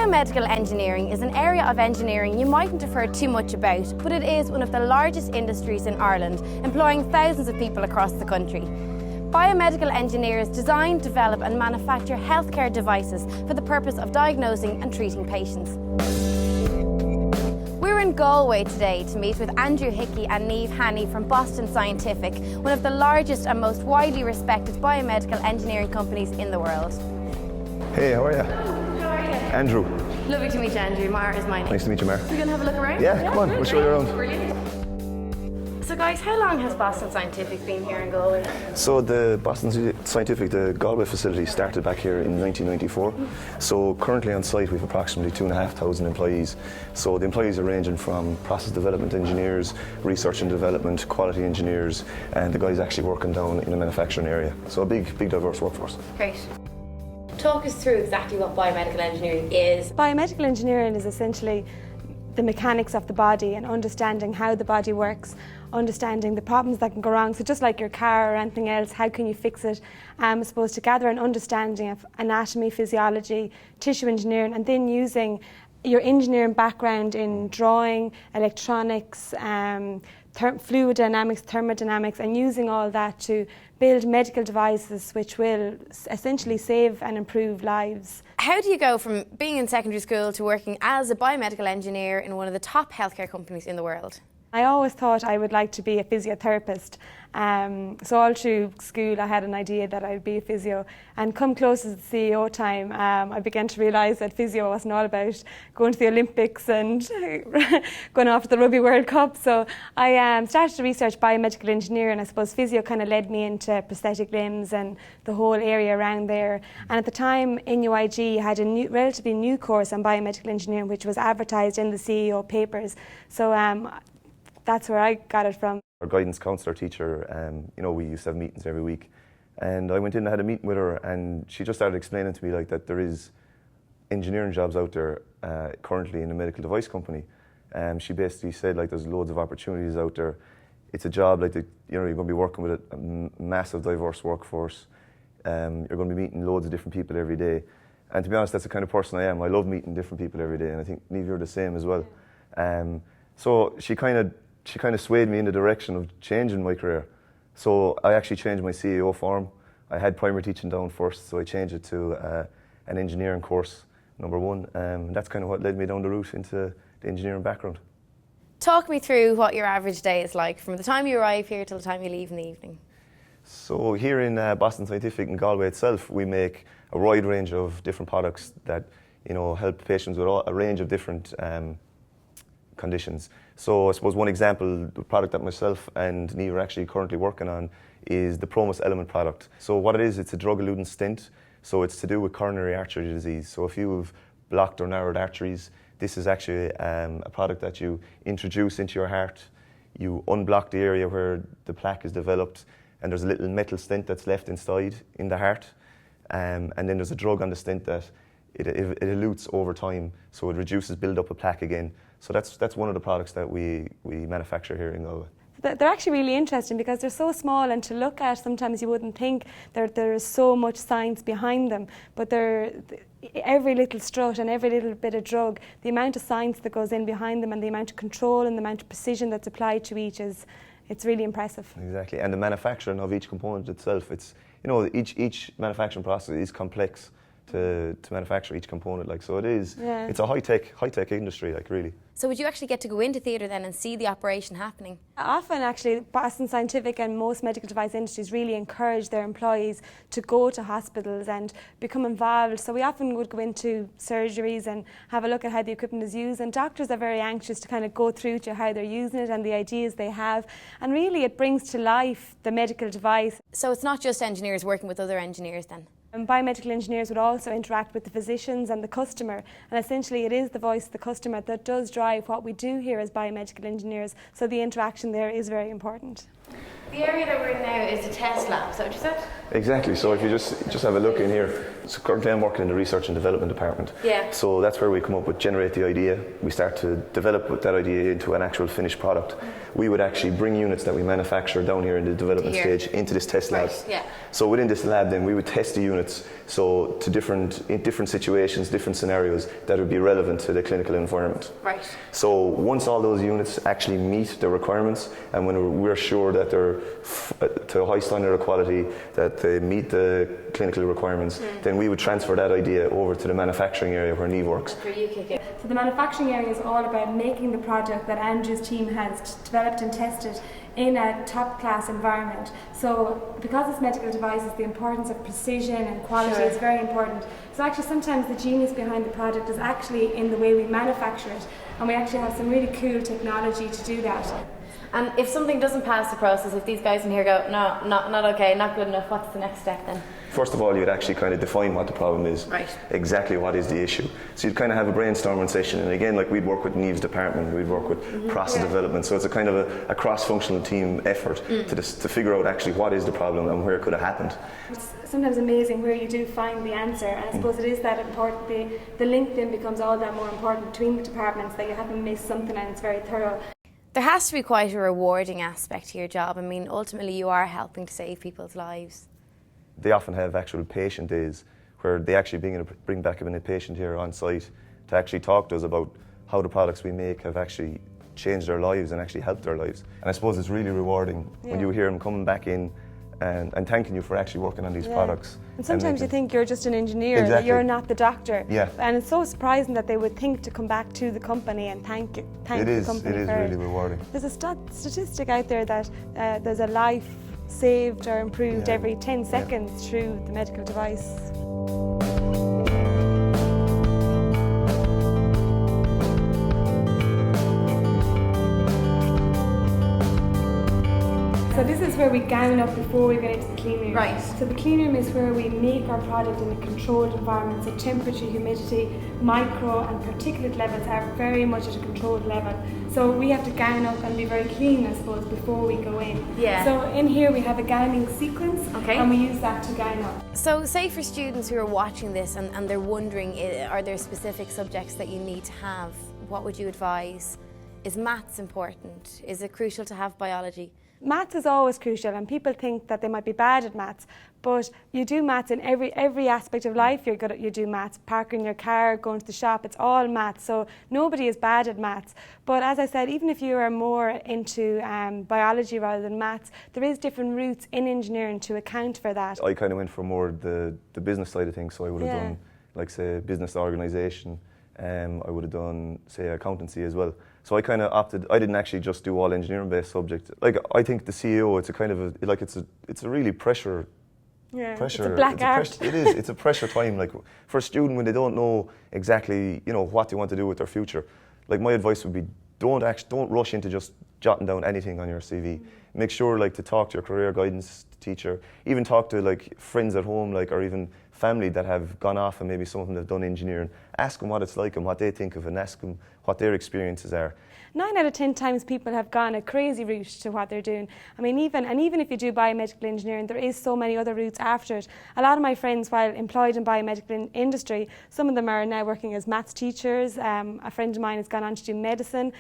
Biomedical engineering is an area of engineering you mightn't have heard too much about, but it is one of the largest industries in Ireland, employing thousands of people across the country. Biomedical engineers design, develop and manufacture healthcare devices for the purpose of diagnosing and treating patients. We're in Galway today to meet with Andrew Hickey and Niamh Hanney from Boston Scientific, one of the largest and most widely respected biomedical engineering companies in the world. Hey, how are you? How are you? Andrew. Lovely to meet you, Andrew. Mara is my name. Nice to meet you, Mara. We're going to have a look around? Yeah, come on, we'll show you around. Brilliant. So guys, how long has Boston Scientific been here in Galway? So the Boston Scientific, the Galway facility started back here in 1994. So currently on site we have approximately 2,500 employees. So the employees are ranging from process development engineers, research and development, quality engineers, and the guys actually working down in the manufacturing area. So a big diverse workforce. Great. Talk us through exactly what biomedical engineering is. Biomedical engineering is essentially the mechanics of the body and understanding how the body works, understanding the problems that can go wrong. So just like your car or anything else, how can you fix it? I suppose to gather an understanding of anatomy, physiology, tissue engineering, and then using your engineering background in drawing, electronics, fluid dynamics, thermodynamics, and using all that to build medical devices which will essentially save and improve lives. How do you go from being in secondary school to working as a biomedical engineer in one of the top healthcare companies in the world? I always thought I would like to be a physiotherapist. So all through school I had an idea that I'd be a physio, and come close to the CEO time I began to realise that physio wasn't all about going to the Olympics and going off to the Rugby World Cup. So I started to research biomedical engineering, and I suppose physio kind of led me into prosthetic limbs and the whole area around there. And at the time NUIG had a relatively new course on biomedical engineering which was advertised in the CEO papers. So that's where I got it from. Our guidance counsellor teacher, we used to have meetings every week, and I went in and had a meeting with her, and she just started explaining to me like that there is engineering jobs out there currently in a medical device company. She basically said like there's loads of opportunities out there. It's a job like you're going to be working with a massive diverse workforce. You're going to be meeting loads of different people every day, and to be honest, that's the kind of person I am. I love meeting different people every day, and I think Niamh, you're the same as well. So she kind of swayed me in the direction of changing my career. So I actually changed my CEO form. I had primary teaching down first, so I changed it to an engineering course, number one. That's kind of what led me down the route into the engineering background. Talk me through what your average day is like from the time you arrive here till the time you leave in the evening. So here in Boston Scientific in Galway itself, we make a wide range of different products that help patients with a range of different conditions. So I suppose one example, the product that myself and Niamh are actually currently working on is the Promus Element product. So what it is, it's a drug-eluting stent. So it's to do with coronary artery disease. So if you have blocked or narrowed arteries, this is actually a product that you introduce into your heart. You unblock the area where the plaque is developed, and there's a little metal stent that's left inside in the heart. And then there's a drug on the stent that it elutes over time, so it reduces build-up of plaque again. So that's one of the products that we manufacture here in Galway. They're actually really interesting because they're so small, and to look at sometimes you wouldn't think there is so much science behind them, but every little strut and every little bit of drug, the amount of science that goes in behind them and the amount of control and the amount of precision that's applied to each it's really impressive. Exactly, and the manufacturing of each component itself, each manufacturing process is complex to manufacture each component, so it is. Yeah. It's a high-tech industry, really. So would you actually get to go into theatre then and see the operation happening? Often actually Boston Scientific and most medical device industries really encourage their employees to go to hospitals and become involved. So we often would go into surgeries and have a look at how the equipment is used, and doctors are very anxious to kind of go through to how they're using it and the ideas they have, and really it brings to life the medical device. So it's not just engineers working with other engineers then? Biomedical engineers would also interact with the physicians and the customer, and essentially it is the voice of the customer that does drive what we do here as biomedical engineers, so the interaction there is very important. The area that we're in now is a test lab, is that what you said? Exactly. So if you just have a look in here, so currently I'm working in the research and development department. Yeah. So that's where we come up with generate the idea. We start to develop that idea into an actual finished product. We would actually bring units that we manufacture down here in the development stage into this test lab. Right, yeah. So within this lab, then we would test the units so to in different situations, different scenarios that would be relevant to the clinical environment. Right. So once all those units actually meet the requirements, and when we're sure that they're to a high standard of quality, that they meet the clinical requirements, then we would transfer that idea over to the manufacturing area where Niamh works. Where you kick in. So the manufacturing area is all about making the product that Andrew's team has developed and tested in a top class environment. So because it's medical devices, the importance of precision and quality is very important. So actually sometimes the genius behind the product is actually in the way we manufacture it, and we actually have some really cool technology to do that. And if something doesn't pass the process, if these guys in here go, no, not okay, not good enough, what's the next step then? First of all, you'd actually kind of define what the problem is. Right. Exactly what is the issue. So you'd kind of have a brainstorming session, and again, like we'd work with Niamh's department, we'd work with process development, so it's a kind of a cross-functional team effort to figure out actually what is the problem and where it could have happened. It's sometimes amazing where you do find the answer, and I suppose it is that important. The link then becomes all that more important between the departments, that you haven't missed something and it's very thorough. There has to be quite a rewarding aspect to your job. I mean, ultimately you are helping to save people's lives. They often have actual patient days where they actually bring back a patient here on site to actually talk to us about how the products we make have actually changed their lives and actually helped their lives. And I suppose it's really rewarding when you hear them coming back in and thanking you for actually working on these products. And sometimes you think you're just an engineer, that you're not the doctor. Yeah. And it's so surprising that they would think to come back to the company and thank the company. It is for really rewarding. There's a statistic out there that there's a life saved or improved every 10 seconds through the medical device. So this is where we gown up before we get into the clean room. Right. So the clean room is where we make our product in a controlled environment. So temperature, humidity, micro and particulate levels are very much at a controlled level. So we have to gown up and be very clean, I suppose, before we go in. Yeah. So in here we have a gowning sequence, and we use that to gown up. So say for students who are watching this and they're wondering, are there specific subjects that you need to have? What would you advise? Is maths important? Is it crucial to have biology? Maths is always crucial, and people think that they might be bad at maths, but you do maths in every aspect of life. You do maths, parking your car, going to the shop, it's all maths, so nobody is bad at maths. But as I said, even if you are more into biology rather than maths, there is different routes in engineering to account for that. I kind of went for more the business side of things, so I would have done, like, say, business organisation. I would have done, say, accountancy as well. So I kind of opted. I didn't actually just do all engineering-based subjects. Like, I think the CEO, it's a kind of it's a really pressure. Yeah, pressure. it's a black art. It is. It's a pressure time. Like, for a student when they don't know exactly, what they want to do with their future. Like, my advice would be, don't rush into just jotting down anything on your CV. Make sure, like, to talk to your career guidance teacher. Even talk to, like, friends at home, like, or even family that have gone off and maybe some of them have done engineering. Ask them what it's like and what they think of, and ask them what their experiences are. 9 out of 10 times people have gone a crazy route to what they're doing. I mean, even if you do biomedical engineering, there is so many other routes after it. A lot of my friends, while employed in biomedical industry, some of them are now working as maths teachers. A friend of mine has gone on to do medicine.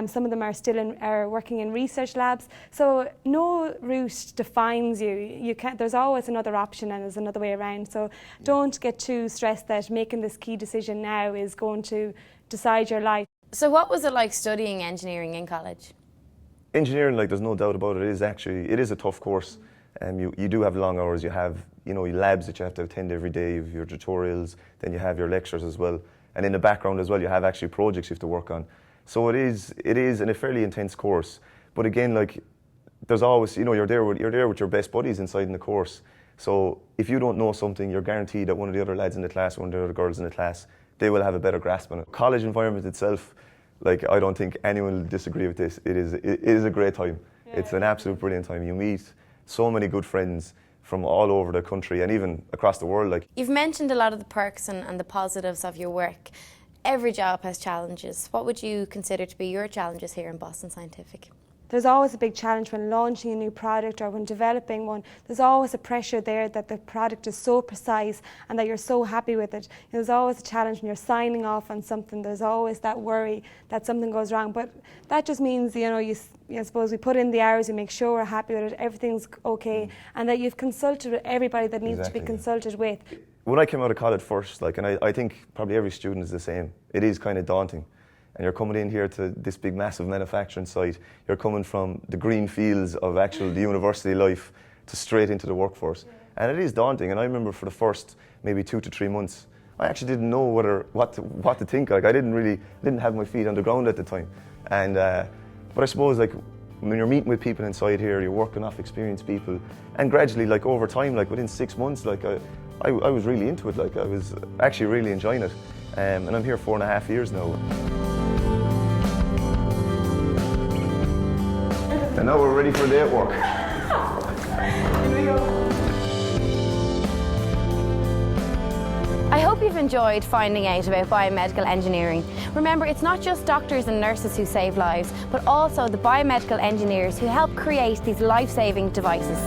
Some of them are still are working in research labs. So no route defines you. You can't. There's always another option and there's another way around. So don't get too stressed that making this key decision now is going to decide your life. So what was it like studying engineering in college? Engineering, like, there's no doubt about it, it is a tough course. You do have long hours, you have, your labs that you have to attend every day, you have your tutorials, then you have your lectures as well. And in the background as well, you have actually projects you have to work on. So it is a fairly intense course. But again, like, there's always, you're there with your best buddies inside in the course. So if you don't know something, you're guaranteed that one of the other lads in the class, one of the other girls in the class, they will have a better grasp on it. College environment itself, like, I don't think anyone will disagree with this. It is a great time. Yeah. It's an absolute brilliant time. You meet so many good friends from all over the country and even across the world. Like, you've mentioned a lot of the perks and the positives of your work. Every job has challenges. What would you consider to be your challenges here in Boston Scientific? there's always a big challenge when launching a new product or when developing one. There's always a pressure there that the product is so precise and that you're so happy with it. There's always a challenge when you're signing off on something. There's always that worry that something goes wrong. But that just means, I suppose we put in the hours, we make sure we're happy with it, everything's okay, and that you've consulted with everybody that needs to be consulted with. When I came out of college first, and I think probably every student is the same, it is kind of daunting. And you're coming in here to this big, massive manufacturing site. You're coming from the green fields of the university life to straight into the workforce. And it is daunting. And I remember for the first maybe 2 to 3 months, I actually didn't know what to think. Like I didn't have my feet on the ground at the time. And but I suppose when you're meeting with people inside here, you're working off experienced people, and gradually, over time, within 6 months, I was really into it. I was actually really enjoying it. And I'm here 4.5 years now. And now we're ready for a day at work. Here we go. I hope you've enjoyed finding out about biomedical engineering. Remember, it's not just doctors and nurses who save lives, but also the biomedical engineers who help create these life-saving devices.